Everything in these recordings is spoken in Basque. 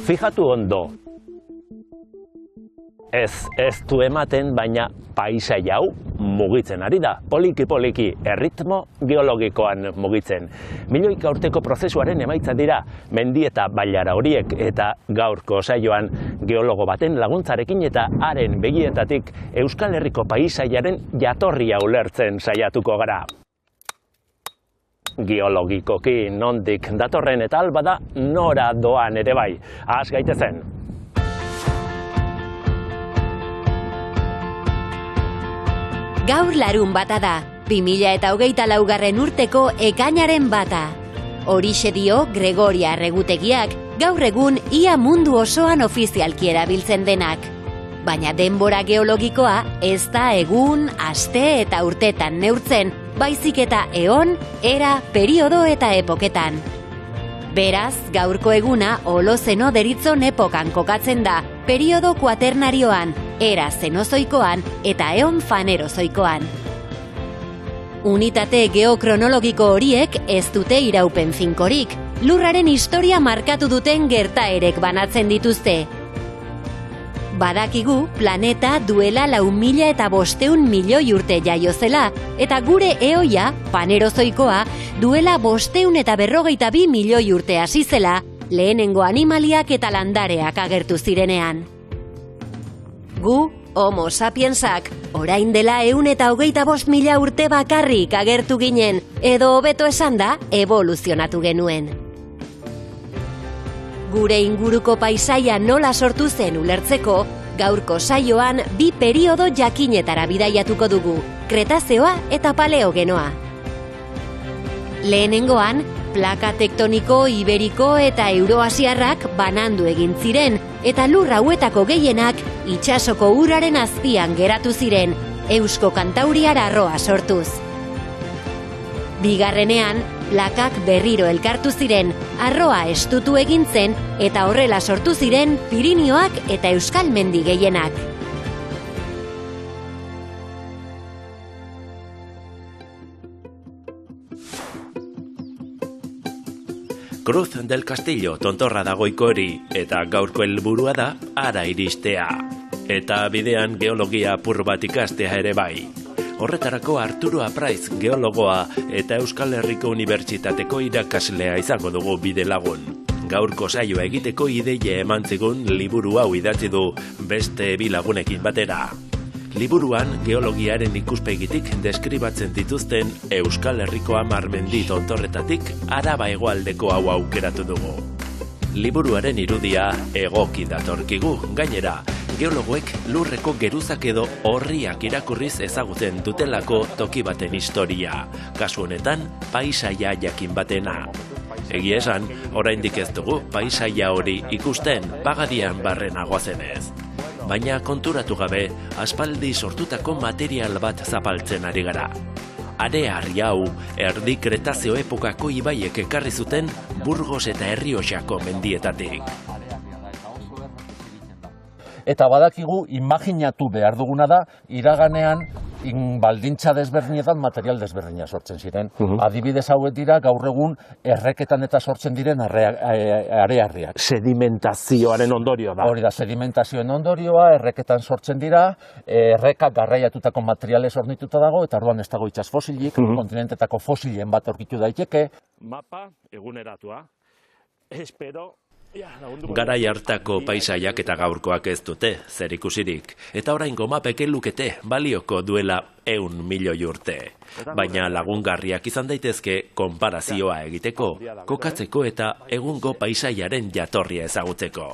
Fijatu ondo, ez du ematen, baina paisai hau mugitzen ari da, poliki-poliki, erritmo geologikoan mugitzen. Milioika urteko prozesuaren emaitza dira, mendi eta bailara horiek, eta gaurko saioan geologo baten laguntzarekin eta haren begietatik Euskal Herriko paisaiaren jatorria ulertzen saiatuko gara. Geologikoki nondik datorren eta albada nora doan ere bai. Has gaitezen. Gaur larun bata da, 2024 urteko ekainaren bata. Horixe dio Gregoria Erregutegiak, gaur egun ia mundu osoan ofizialki erabiltzen denak. Baina denbora geologikoa ez da egun, aste eta urtetan neurtzen, baizik eta eon, era, periodo eta epoketan. Beraz, gaurko eguna Holozeno deritzon epokan kokatzen da, periodo kuaternarioan, era zenozoikoan eta eon fanerozoikoan. Unitate geokronologiko horiek ez dute iraupen finkorik, lurraren historia markatu duten gertaerek banatzen dituzte. Badakigu planeta duela 4.500 milioi urte jaio zela, eta gure eoia, fanerozoikoa, duela 552 milioi urte hasi zela, lehenengo animaliak eta landareak agertu zirenean. Gu, Homo sapiensak, orain dela 125.000 urte bakarrik agertu ginen, edo hobeto esanda, evoluzionatu genuen. Gure inguruko paisaia nola sortu zen ulertzeko, gaurko saioan bi periodo jakinetara bidaiatuko dugu, Kretazeoa eta Paleogenoa. Lehenengoan, plaka tektoniko, iberiko eta euroasiarrak banandu egin ziren, eta lur hauetako gehienak itsasoko uraren azpian geratu ziren, Eusko Kantauriar arroa sortuz. Bigarrenean, plakak berriro elkartu ziren, arroa estutu egin zen eta horrela sortu ziren Pirinioak eta Euskal mendi gehienak. Cruz del Castillo tontorra dagoiko hori, eta gaurko helburua da hara iristea. Eta bidean geologia apur bat ikastea ere bai. Horretarako Arturo Apraiz geologoa eta Euskal Herriko Unibertsitateko irakaslea izango dugu bide lagun. Gaurko saioa egiteko ideia eman zigun liburu hau idatzi du beste bi lagunekin batera. Liburuan geologiaren ikuspegitik deskribatzen dituzten Euskal Herriko 10 mendi tontorretatik Araba hegoaldeko hau aukeratu dugu. Liburuaren irudia egoki datorkigu, gainera, geologoek lurreko geruzak edo orriak irakurriz ezagutzen dutelako toki baten historia, kasu honetan paisaia jakin batena. Egia esan, oraindik ez dugu paisaia hori ikusten pagadian barrena goazenez. Baina konturatu gabe, aspaldi sortutako material bat zapaltzen ari gara. Arearri hau, erdi Kretazeo epokako ibaiek ekarri zuten Burgos eta Errioxako mendietatik. Eta badakigu imaginatu behar duguna da, iraganean baldintza desberdinetan material desberdina sortzen ziren. Adibidez hauek dira gaur egun erreketan eta sortzen diren arearriak. Sedimentazioaren ondorioa da. Hori da, sedimentazioen ondorioa, erreketan sortzen dira, errekak garraiatutako materialez hornituta dago, eta orduan ez dago itsas fosilik, kontinentetako fosilen bat aurkitu daiteke. Mapa eguneratua. Espero garai hartako paisaiak eta gaurkoak ez dute, zer ikusirik, eta oraingo mapek lukete balioko duela 100 milioi urte. Baina lagungarriak izan daitezke konparazioa egiteko, kokatzeko eta egungo paisaiaren jatorria ezagutzeko.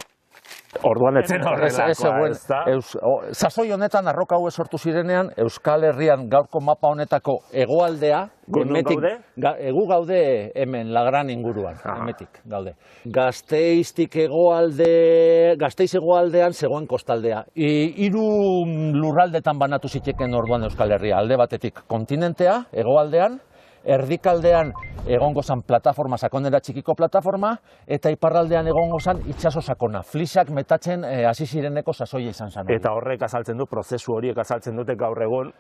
Orduan etzen horrelakoa, ez da? Sasoi honetan arroka hauek sortu zirenean, Euskal Herrian gaurko mapa honetako hegoaldea, egu gaude hemen, Lagran inguruan, hemetik gaude. Gasteiz hegoaldean zegoen kostaldea. Hiru lurraldetan banatu zitekeen orduan Euskal Herria, alde batetik kontinentea, hegoaldean, erdikaldean egongo zan plataforma, sakonera txikiko plataforma, eta iparraldean egongo zan itxaso sakona. Flisak metatzen hasi zireneko sasoia izan zen. Eta horrek azaltzen du, prozesu horiek azaltzen dute gaur egon,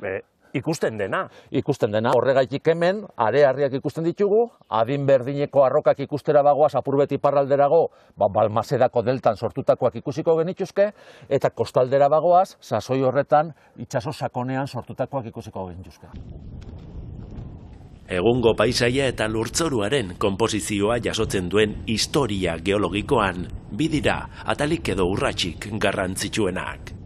ikusten dena. Ikusten dena. Horregaitik hemen, are-harriak ikusten ditugu, adin berdineko arrokak ikustera bagoaz apurbet iparralderago, Balmasedako deltan sortutakoak ikusiko genituzke, eta kostaldera bagoaz, sasoi horretan itxaso sakonean sortutakoak ikusiko genituzke. Egungo paisaia eta lurtzoruaren konposizioa jasotzen duen historia geologikoan, bidira atalik edo urratsik garrantzitsuenak.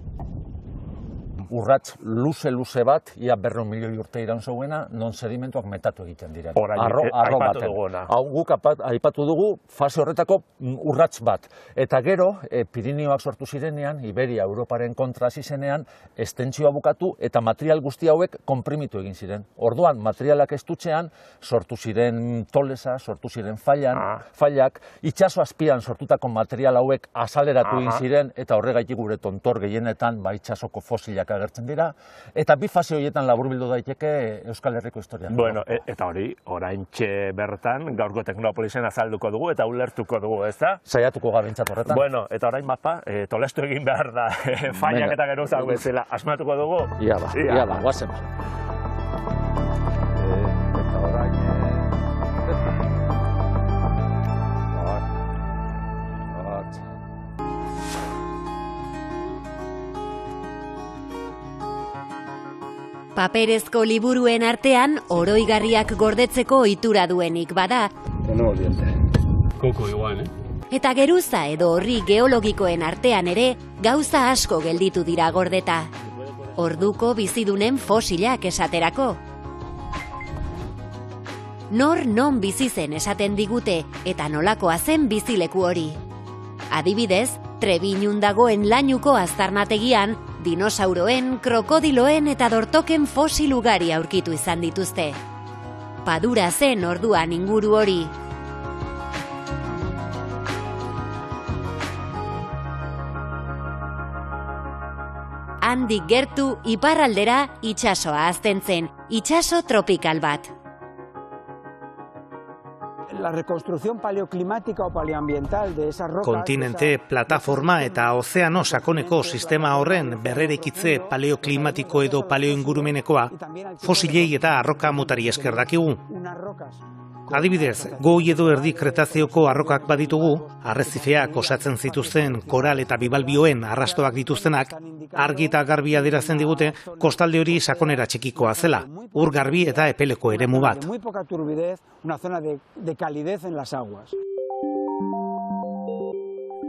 Urrats luze bat, ia 200 milioi urte iraun zeuena, non sedimentuak metatu egiten dira. Arro baten. Hau guk aipatu dugu fase horretako urrats bat. Eta gero, Pirinioak sortu zirenean, Iberia, Europaren kontra hasi zenean, estentzioa bukatu eta material guzti hauek konprimitu egin ziren. Orduan, materialak estutzean, sortu ziren tolesa, sortu ziren failak, itxaso azpian sortutako material hauek azaleratu egin ziren, eta horregaitik gure tontor gehienetan itxasoko fosilak agertzen dira, eta bi fase horietan laburbildu daiteke Euskal Herriko historian. Bueno, eta hori, oraintxe bertan, gaurko Teknopolisen azalduko dugu eta ulertuko dugu, ez da? Saiatuko gabentzat horretan. Bueno, eta orain bapa, tolestu egin behar da, failak eta gero zau bezala, asmatuko dugu? Ia ba, guazen. Eta orain... Paperezko liburuen artean, oroigarriak gordetzeko ohitura duenik bada. Koko igual, Eta geruza edo horri geologikoen artean ere, gauza asko gelditu dira gordeta. Orduko bizidunen fosilak esaterako. Nor non bizi zen esaten digute eta nolakoa zen bizileku hori. Adibidez, Trebinun dagoen Lainuko aztarnategian, dinosauroen, krokodiloen eta dortoken fosil ugari aurkitu izan dituzte. Padura zen orduan inguru hori. Handik gertu iparraldera itsasoa hazten zen, itsaso tropikal bat. La reconstrucción paleoclimática o paleoambiental de esas rocas... Kontinente, plataforma eta ozeano sakoneko sistema horren berrerekitze paleoklimatiko edo paleoingurumenekoa fosilei eta arroka motari esker dakigu. Adibidez, goi edo erdi kretazeoko arrokak baditugu, arrezifeak osatzen zituzten koral eta bibalbioen arrastoak dituztenak, argi eta garbi adierazten digute kostalde hori sakonera txikikoa zela, ur garbi eta epeleko eremu bat. Muy poca turbidez, una zona de calidez en las aguas.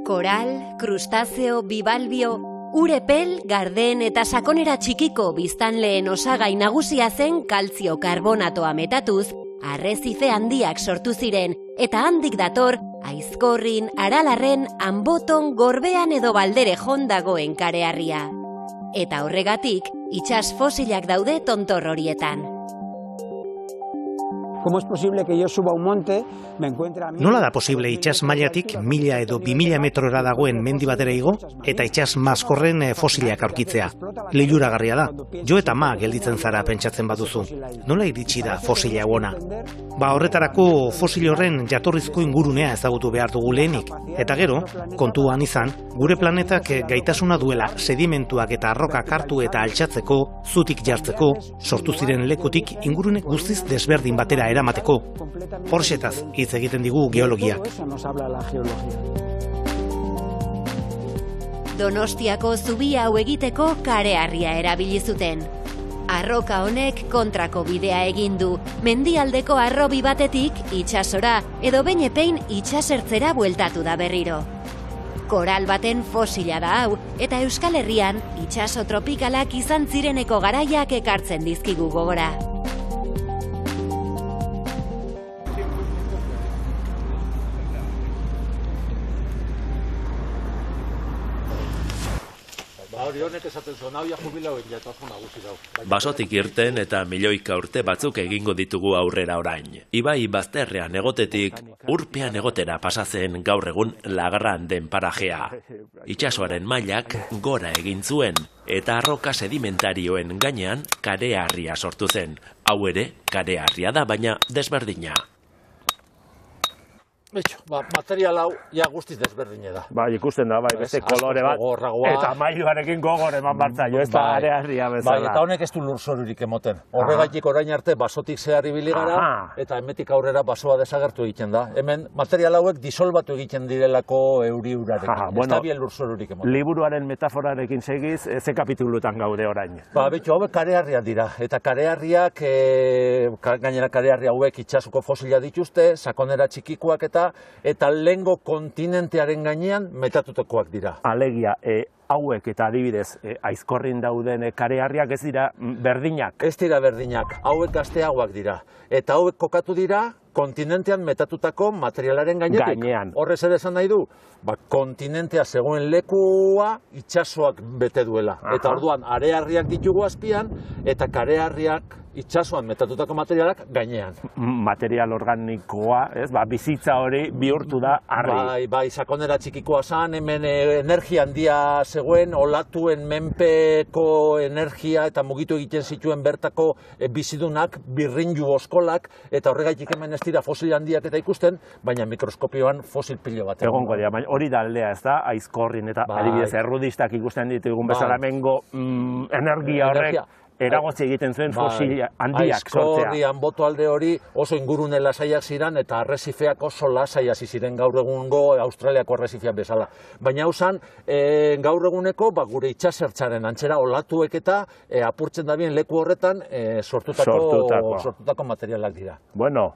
Koral, krustazeo, bibalbio, urepel, garden eta sakonera txikiko biztanleen osagai nagusia zen kaltzio karbonatoa metatuz, arrezife handiak sortu ziren, eta handik dator, Aizkorrin, Aralarren, Anboton, Gorbean edo Baldere jondagoen kareharria. Eta horregatik, itsas fosilak daude tontor horietan. ¿Cómo es posible que yo suba un monte, me encuentre a mí... Nola da posible itsas mailatik 1000 edo 2000 metrora dagoen mendi batera igo, eta itsas maskorren fosilak aurkitzea? Liluragarria da. Jo eta ma gelditzen zara pentsatzen baduzu. Nola iritsi da fosila hauona? Horretarako fosil horren jatorrizko ingurunea ezagutu behar dugu lehenik. Eta gero, kontuan izan, gure planetak gaitasuna duela sedimentuak eta arrokak hartu eta altxatzeko, zutik jartzeko, sortu ziren lekutik ingurune guztiz desberdin batera eramateko. Horxetaz hitz egiten digu geologiak. Donostiako zubi hau egiteko kareharria erabili zuten. Arroka honek kontrako bidea egin du, mendialdeko harrobi batetik itsasora edo behin itsasertzera bueltatu da berriro. Koral baten fosila da hau, eta Euskal Herrian itsaso tropikalak izan zireneko garaiak ekartzen dizkigu gogora. honek esaten zuen, hau ja jubilao egin jatasun nagusi dau. Basotik irten eta milioika urte batzuk egingo ditugu aurrera orain. Ibai bazterrean egotetik, urpean egotera pasatzen gaur egun Lagarran den parajea. Itsasoaren mailak gora egin zuen, eta arroka sedimentarioen gainean kareharria sortu zen. Hau ere, kareharria da, baina desberdina. Material hau, ja guztiz desberdine da. Bai, ikusten da, bai, beste kolore bat, eta mailuarekin gogor eman bartzaio, ez da areharria bezala. Bai, eta honek ez du lurzorurik emoten. Horregaitik orain arte basotik zehar ibili gara, eta hemetik aurrera basoa desagertu egiten da. Hemen material hauek disolbatu egiten direlako euri urarekin. Ez da bien lurzorurik emoten. Liburuaren metaforarekin segiz, ze kapitulutan gaude orain? Betxo, hauek kareharriak dira, eta kareharriak, gainera kareharri hauek itsasuko fosila dituzte, sakonera txikikoak eta lehengo kontinentearen gainean metatutakoak dira. Alegia, hauek eta adibidez aizkorrin dauden kareharriak ez dira berdinak? Ez dira berdinak, hauek gazteagoak dira. Eta hauek kokatu dira kontinentean metatutako materialaren gainetik. Horrez ere esan nahi du, kontinentea zegoen lekua itsasoak bete duela. Eta orduan, areharriak ditugu azpian, eta kareharriak itsasoan metatutako materialak gainean. Material organikoa, ez? Bizitza hori bihurtu da harri. Bai, sakonera txikikoa zan, hemen energia handia zegoen, olatuen menpeko energia eta mugitu egiten zituen bertako bizidunak, birrinju oskolak, eta horregaitik hemen ez dira fosil handiak eta ikusten, baina mikroskopioan fosil pilo bat. Egongo dira, baina hori da aldea, ez da, aizkorrin eta adibidez errudistak ikusten ditugun bezala mengo energia horrek eragotzi egiten zuen fosil handiak sortzea. Aizkorrian boto alde hori oso ingurune lasaiak ziren eta arrezifeak oso lasai hasi ziren gaur egungo Australiako arrezifeak bezala. Baina hau zan, gaur eguneko gure itsasertzaren antzera olatuek eta apurtzen dabien leku horretan sortutako materialak dira. Bueno,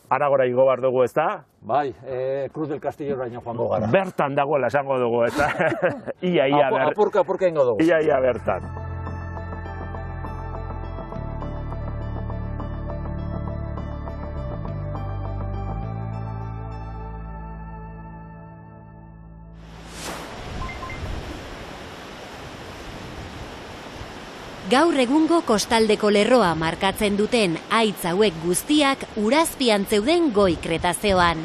Aragora igo behar dugu, ez da? Bai, Cruz del Castillo oraino joango gara. Bertan dagoela esango dugu, ez da? Apurka ingo dugu. Ia bertan. Gaur egungo kostaldeko lerroa markatzen duten haitz hauek guztiak urazpian zeuden goi Kretazeoan.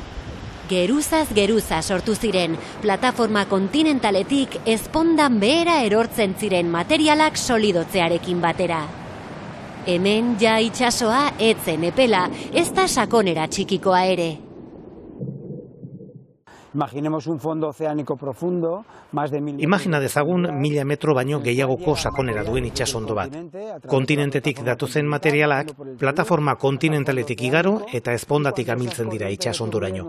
Geruzaz geruza sortu ziren, plataforma kontinentaletik ezpondan behera erortzen ziren materialak solidotzearekin batera. Hemen ja itsasoa etzen epela, ez da sakonera txikikoa ere. Imaginemos un fondo oceánico profundo, más de 1000 Imagina dezagun 1000 metro baino gehiagoko sakonera duen itsasondo bat. Kontinentetik datozen materialak, plataforma kontinentaletik igaro eta ezpondatik amiltzen dira itsasondoraino.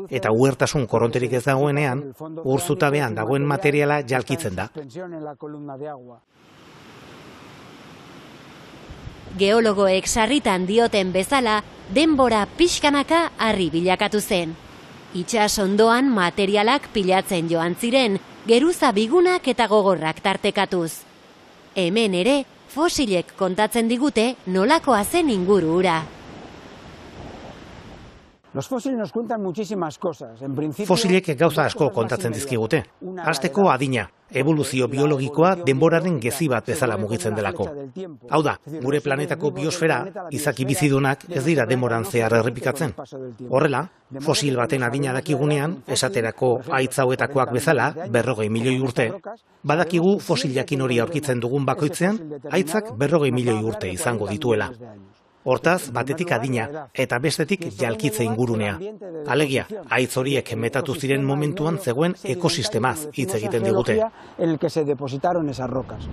Eta uhertasun korronterik ez dagoenean, urzutabean dagoen materiala jalkitzen da. Geologoek sarritan dioten bezala, denbora pixkanaka harri bilakatu zen. Itsasondoan materialak pilatzen joan ziren, geruza bigunak eta gogorrak tartekatuz. Hemen ere, fosilek kontatzen digute nolakoa zen inguru hura. Los fósiles nos cuentan muchísimas cosas. En principio, fosilek gauza asko kontatzen dizkigute. Hasteko adina, eboluzio biologikoa denboraren gezi bat bezala mugitzen delako. Hau da, gure planetako biosfera, izaki bizidunak ez dira denboran zehar errepikatzen. Horrela, fosil baten adina dakigunean, esaterako haitz hauetakoak bezala, 40 milioi urte, badakigu fosil jakin hori aurkitzen dugun bakoitzean, haitzak 40 milioi urte izango dituela. Hortaz, batetik adina eta bestetik jalkitze ingurunea. Alegia, haitz horiek metatu ziren momentuan zegoen ekosistemaz hitz egiten digute. En el que se depositaron esas rocas.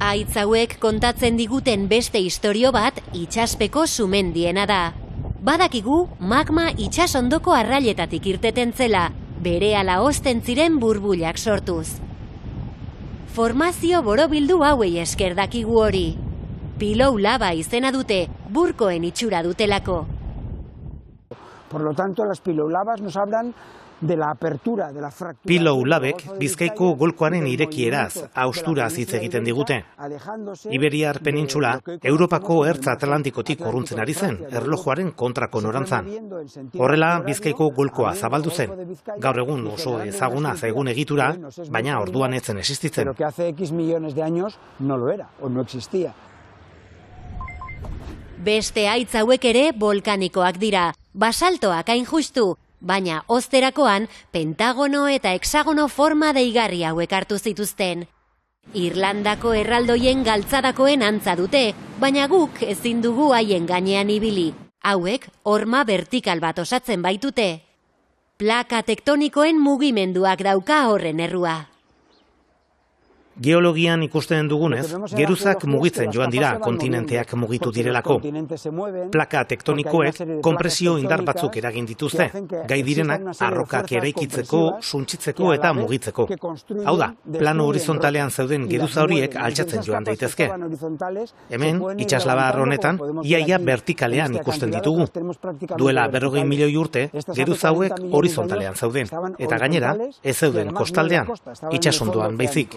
Haitz hauek kontatzen diguten beste istorio bat itsaspeko sumendiena da. Badakigu magma itsasondoko arrailetatik irteten zela, berehala hozten ziren burbuilak sortuz. Formazio borobildu hauei esker dakigu hori. Pilou lava izena dute, burkoen itxura dutelako. Por lo tanto, las pilolabas nos hablan de la apertura, de la fractura. Pilou labek Bizkaiko golkoaren irekieraz, austuraz hitz egiten digute. Iberiar penintsula Europako ertz atlantikotik urruntzen ari zen, erlojuaren kontrako norantzan. Horrela Bizkaiko golkoa zabaldu zen. Gaur egun oso ezaguna zaigun egitura, baina orduan ez zen existitzen. Pero que hace X millones de años no lo era, o no existía. Beste haitz hauek ere volkanikoak dira, basaltoak hain justu, baina ozterakoan pentagono eta hexagono forma deigarri hauek hartu zituzten. Irlandako erraldoien galtzadakoen antza dute, baina guk ezin dugu haien gainean ibili. Hauek horma vertikal bat osatzen baitute. Plaka tektonikoen mugimenduak dauka horren errua. Geologian ikusten dugunez, geruzak mugitzen joan dira kontinenteak mugitu direlako. Plaka tektonikoek konpresio indar batzuk eragin dituzte, gai direnak arrokak eraikitzeko, suntsitzeko eta mugitzeko. Hau da, plano horizontalean zeuden geruza horiek altxatzen joan daitezke. Hemen, itsaslabar honetan, iaia vertikalean ikusten ditugu. Duela 40 milioi urte, geruza hauek horizontalean zeuden, eta gainera, ez zeuden kostaldean, itsasondoan baizik.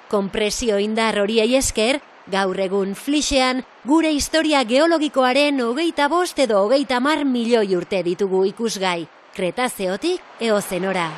Konpresio indar horiei esker, gaur egun Flixean, gure historia geologikoaren 25 edo 30 milioi urte ditugu ikusgai, Kretazeotik Eozenora.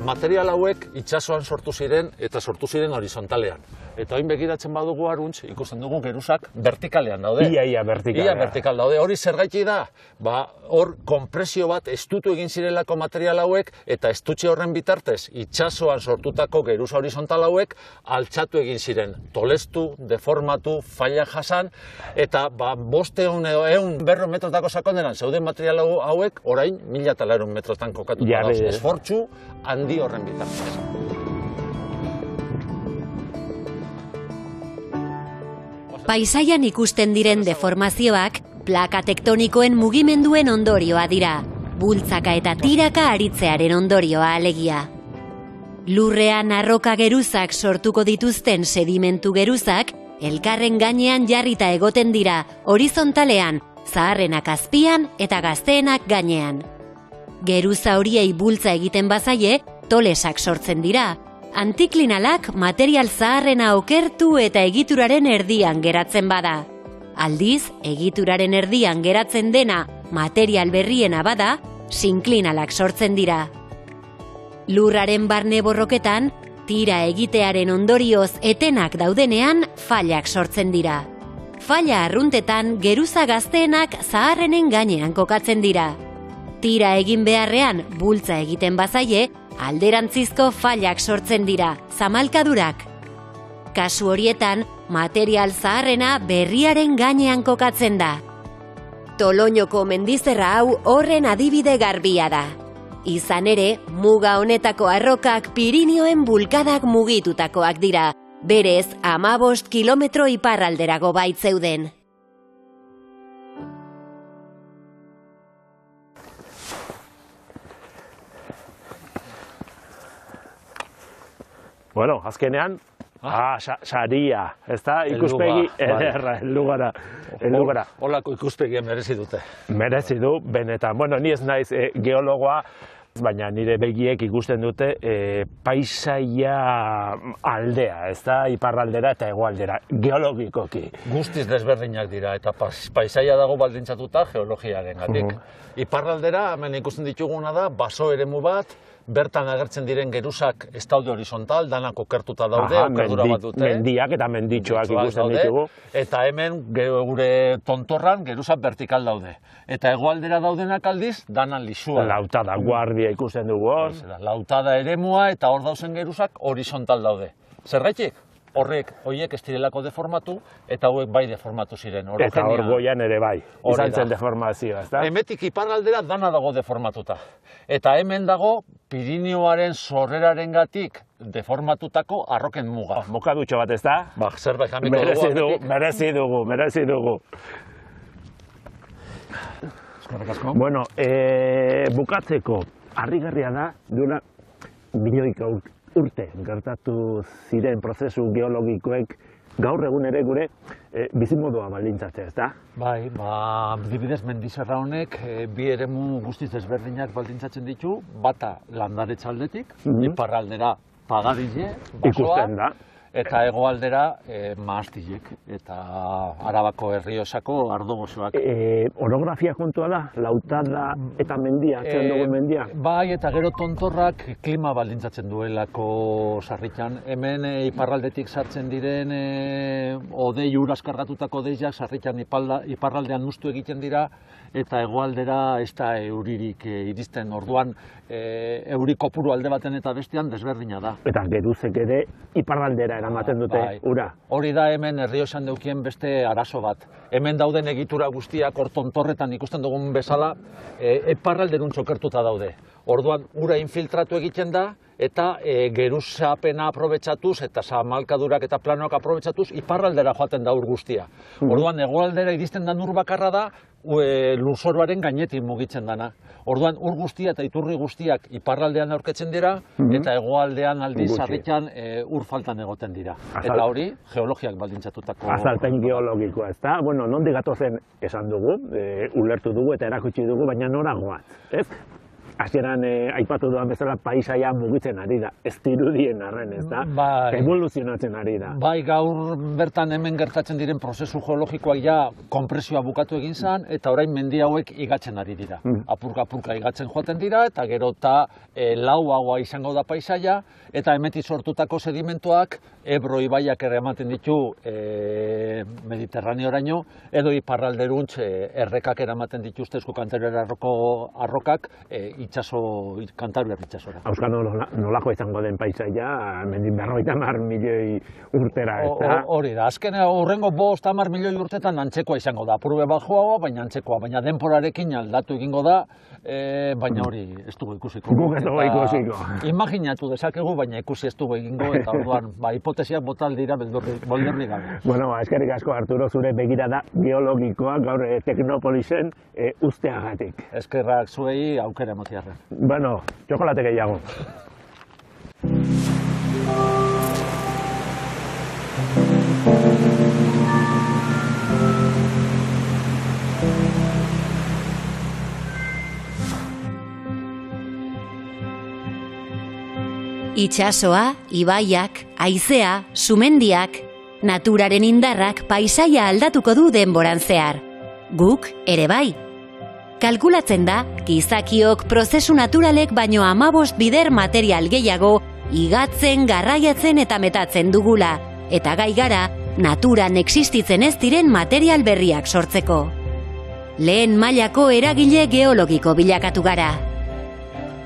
Material hauek itsasoan sortu ziren eta sortu ziren horizontalean. Eta orain begiratzen badugu aruntz, ikusten dugu geruzak vertikalean daude. Ia vertikal. Ia vertikal daude. Hori zergatik da? Hor konpresio bat estutu egin zirelako material hauek eta estutxe horren bitartez itsasoan sortutako geruza horizontal hauek altxatu egin ziren. Tolestu, deformatu, faila jasan eta 500 edo 100 metrotako sakonderan zeuden material hauek orain 1400 metrotan kokatuta dauz. Esfortzu handi horren bitartez. Paisaian ikusten diren deformazioak, plaka tektonikoen mugimenduen ondorioa dira, bultzaka eta tiraka aritzearen ondorioa alegia. Lurrean arroka geruzak sortuko dituzten sedimentu geruzak, elkarren gainean jarrita egoten dira, horizontalean, zaharrenak azpian eta gazteenak gainean. Geruza horiei bultza egiten bazaie, tolesak sortzen dira. Antiklinalak material zaharrena okertu eta egituraren erdian geratzen bada. Aldiz, egituraren erdian geratzen dena material berriena bada, sinklinalak sortzen dira. Lurraren barne borroketan, tira egitearen ondorioz etenak daudenean failak sortzen dira. Faila arruntetan geruza gazteenak zaharrenen gainean kokatzen dira. Tira egin beharrean bultza egiten bazaie, alderantzizko failak sortzen dira, zamalkadurak. Kasu horietan, material zaharrena berriaren gainean kokatzen da. Toloñoko mendizerra hau horren adibide garbia da. Izan ere, muga honetako arrokak Pirinioen bulkadak mugitutakoak dira, berez 15 kilometro iparralderago baitzeuden. Bueno, azkenean, saria, ez da, ikuspegi ederra, helugara. Holako ikuspegia merezi dute. Merezi du, benetan. Bueno, ni ez naiz geologoa, baina nire begiek ikusten dute paisaia aldea, ez da, iparraldera eta hegoaldera, geologikoki. Guztiz desberdinak dira, eta paisaia dago baldintzatuta geologiarengatik. Iparraldera, hemen ikusten dituguna da, baso eremu bat, bertan agertzen diren geruzak ez daude horizontal, danak okertuta daude, okerdura bat dute. Mendiak eta menditxoak ikusten ditugu. Eta hemen gure tontorran geruzak vertikal daude. Eta hegoaldera daudenak aldiz, danan lisua. Lautada guardia ikusten dugu hor. Lautada eremua eta hor dauzen geruzak horizontal daude. Zergatik? horiek ez direlako deformatu, eta hauek bai deformatu ziren. Eta hor goian ere bai, izan zen deformazioa, ezta? Hemetik iparraldera dana dago deformatuta. Eta hemen dago Pirinioaren sorrerarengatik deformatutako arroken muga. Mokadutxo bat, ezta? Zerbait jamiko dugu. Merezi dugu. Eskerrik asko. Bueno, bukatzeko, harrigarria da, duela milioika urte gertatu ziren prozesu geologikoek gaur egun ere gure bizimodua baldintzatzea, ezta? Bai, adibidez mendizerra honek bi eremu guztiz desberdinak baldintzatzen ditu, bata landaretza aldetik, iparraldera pagadile, basoa, Ikusten da. eta hegoaldera mahastilek, eta Arabako Errioxako ardogozoak. Orografia kontua da, lautada eta mendia, atzen dugu mendia. Bai, eta gero tontorrak klima baldintzatzen duelako sarritan. Hemen iparraldetik sartzen diren odei uraz kargatutako odeiak sarritan iparraldean muztu egiten dira, eta hegoaldera ez da euririk iristen. Orduan, euri kopuru alde baten eta bestean desberdina da. Eta geruzek ere iparraldera eramaten dute ura. Hori da hemen Errioxan deukien beste arazo bat. Hemen dauden egitura guztiak hor tontorretan ikusten dugun bezala, iparralderun txokertuta daude. Orduan, ura infiltratu egiten da, eta geruzapena aprobetxatuz, eta zamalkadurak eta planoak aprobetxatuz, iparraldera joaten da ur guztia. Orduan, hegoaldera iristen den ur bakarra da, lurzoruaren gainetik mugitzen dana. Orduan, ur guztia eta iturri guztiak iparraldean aurketzen dira, eta hegoaldean aldiz sarritan ur faltan egoten dira. Eta hori, geologiak baldintzatutako... Azalpen geologikoa, ezta? Bueno, nondik gatozen esan dugu, ulertu dugu eta erakutsi dugu, baina nora goaz, ez? Hasieran aipatu duan bezala paisaia mugitzen ari da, ez dirudien arren, ez da? Evoluzionatzen ari da. Bai, gaur bertan hemen gertatzen diren prozesu geologikoak ja konpresioa bukatu egin zen, eta orain mendi hauek igatzen ari dira. Apurka igatzen joaten dira, eta gero eta lauagoa izango da paisaia, eta hemetik sortutako sedimentuak Ebro ibaiak ere ematen ditu Mediterraneoraino, edo iparralderuntz errekak eramaten dituztezko Kantabriar arrokak Kantabriar itsasora. Auskalo nolako izango den paisaia, mendin 50 milioi urtera, ez da? Hori da, azken horrengo 50 milioi urtetan antzekoa izango da, apurbe bajoagoa, baina antzekoa, baina denporarekin aldatu egingo da, baina hori ez dugu ikusiko. Guk ez dugu ikusiko. Imaginatu dezakegu, baina ikusi ez dugu egingo, eta orduan, hipotesiak botal dira beldurri gabe. Bueno, eskerrik asko Arturo, zure begirada geologikoa gaur Teknopolisen usteagatik. Eskerrak zuei aukera emotiarra. Bueno, txokolate gehiago. Itsasoa, ibaiak, haizea, sumendiak, naturaren indarrak paisaia aldatuko du denboran zehar. Guk ere bai. Kalkulatzen da, gizakiok prozesu naturalek baino 15 bider material gehiago igatzen, garraiatzen eta metatzen dugula, eta gai gara, naturan existitzen ez diren material berriak sortzeko. Lehen mailako eragile geologiko bilakatu gara.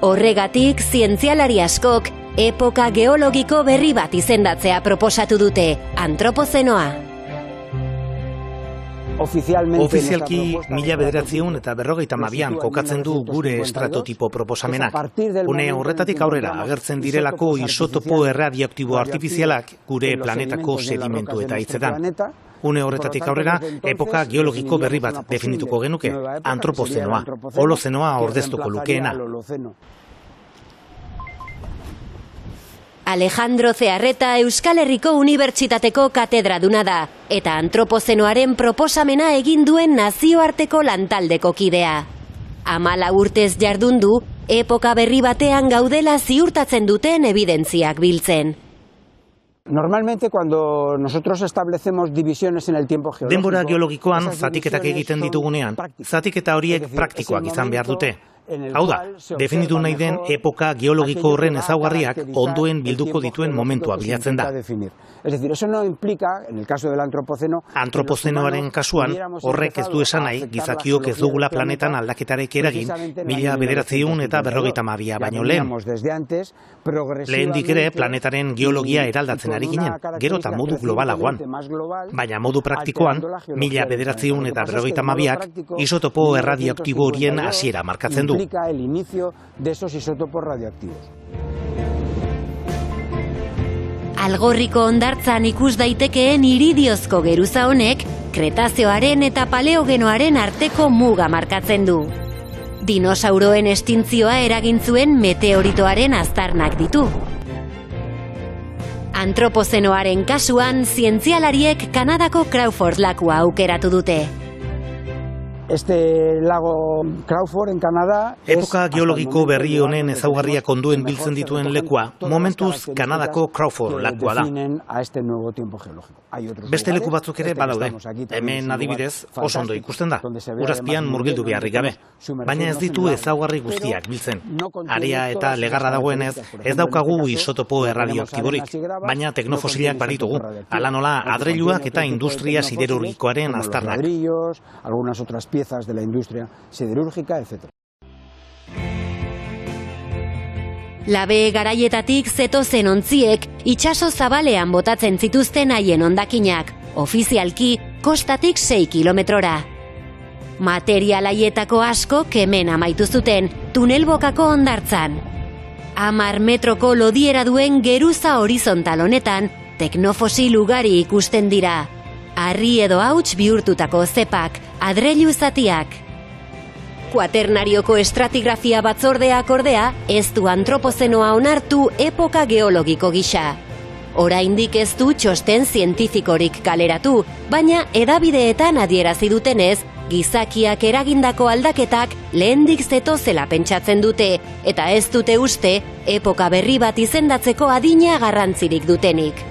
Horregatik, zientzialari askok, epoka geologiko berri bat izendatzea proposatu dute, antropozenoa. Ofizialki 1952an kokatzen du gure estratotipo proposamenak. Une horretatik aurrera agertzen direlako isotopo erradioaktibo artifizialak gure planetako sedimentu eta hitzetan. Une horretatik aurrera epoka geologiko berri bat definituko genuke, antropozenoa, holozenoa ordeztuko lukeena. Alejandro Zearreta Euskal Herriko Unibertsitateko katedraduna da, eta antropozenoaren proposamena egin duen nazioarteko lantaldeko kidea. 14 urtez jardun du, epoka berri batean gaudela ziurtatzen duten ebidentziak biltzen. Normalmente cuando nosotros establecemos divisiones en el tiempo geológico, denbora geologikoan zatiketak egiten ditugunean, zatiketa horiek praktikoak izan behar dute. Hau da, definitu nahi den epoka geologiko horren ezaugarriak ondoen bilduko dituen momentua bilatzen da. Es decir, eso no implica, en el caso del antropoceno... Antropozenoaren kasuan, horrek ez du esan nahi, gizakiok ez dugula planetan aldaketarek eragin, 1952 baino lehen. Lehendik ere, planetaren geologia eraldatzen ari ginen, gero eta modu globalagoan. Baina modu praktikoan, 1952ak isotopo erradioaktibo horien hasiera markatzen du. El inicio de esos isótopos radioactivos. Algorriko hondartzan ikus daitekeen iridiozko geruza honek Kretazioaren eta Paleogenoaren arteko muga markatzen du. Dinosauroen estintzioa eragin zuen meteoritoaren aztarnak ditu. Antropozenoaren kasuan, zientzialariek Kanadako Crawford lakua aukeratu dute. Este lago Crawford en Canadá... Epoka geologiko berri honen ezaugarriak ondoen biltzen dituen lekua, momentuz Kanadako Crawford lakua da. Beste leku batzuk ere badaude. Hemen adibidez oso ondo ikusten da, urazpian murgildu beharrik gabe. Baina ez ditu ezaugarri guztiak biltzen. Area eta legarra dagoenez, ez daukagu isotopo erradioaktiborik, baina teknofosilak baditugu. Hala nola adreiluak eta industria siderurgikoaren aztarnak. Algunas otras piezas de la industria siderúrgica, etc. Labe garaietatik zetozen ontziek itsaso zabalean botatzen zituzten haien hondakinak, ofizialki kostatik 6 kilometrora. Material haietako asko hemen amaitu zuten, tunelbokako hondartzan. 10 metroko lodiera duen geruza horizontal honetan, teknofosil ugari ikusten dira. Harri edo hauts bihurtutako zepak, adreilu zatiak. Kuaternarioko estratigrafia batzordeak ordea, ez du antropozenoa onartu epoka geologiko gisa. Oraindik ez du txosten zientifikorik kaleratu, baina hedabideetan adierazi dutenez, gizakiak eragindako aldaketak lehendik zetozela pentsatzen dute, eta ez dute uste, epoka berri bat izendatzeko adina garrantzirik dutenik.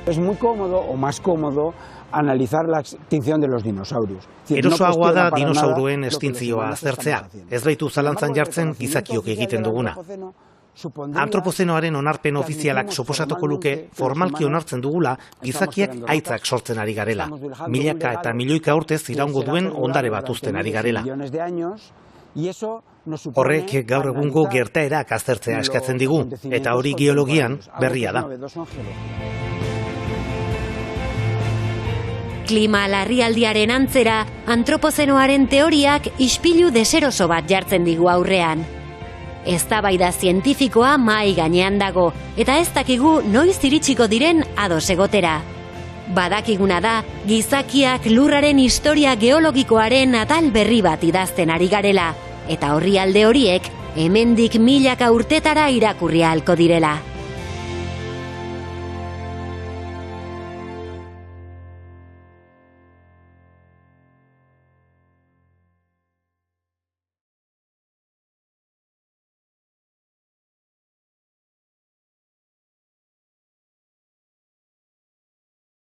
Es muy cómodo o más cómodo analizar la extinción de los dinosaurios. Erosoagoa da dinosauruen estintzioa aztertzea. Ez baitu zalantzan jartzen gizakiok egiten duguna. Antropozenoaren onarpen ofizialak suposatuko luke formalki onartzen dugula gizakiak aitzak sortzen ari garela. Milaka eta milioika urtez iraungo duen ondare bat uzten ari garela. Horrek gaur egungo gertaerak aztertzea eskatzen digu, eta hori geologian berria da. Klima larrialdiaren antzera, antropozenoaren teoriak ispilu deseroso bat jartzen digu aurrean. Eztabaida zientifikoa mahai gainean dago, eta ez dakigu noiz iritsiko diren ados egotera. Badakiguna da, gizakiak lurraren historia geologikoaren atal berri bat idazten ari garela, eta orrialde horiek hemendik milaka urtetara irakurri ahalko direla.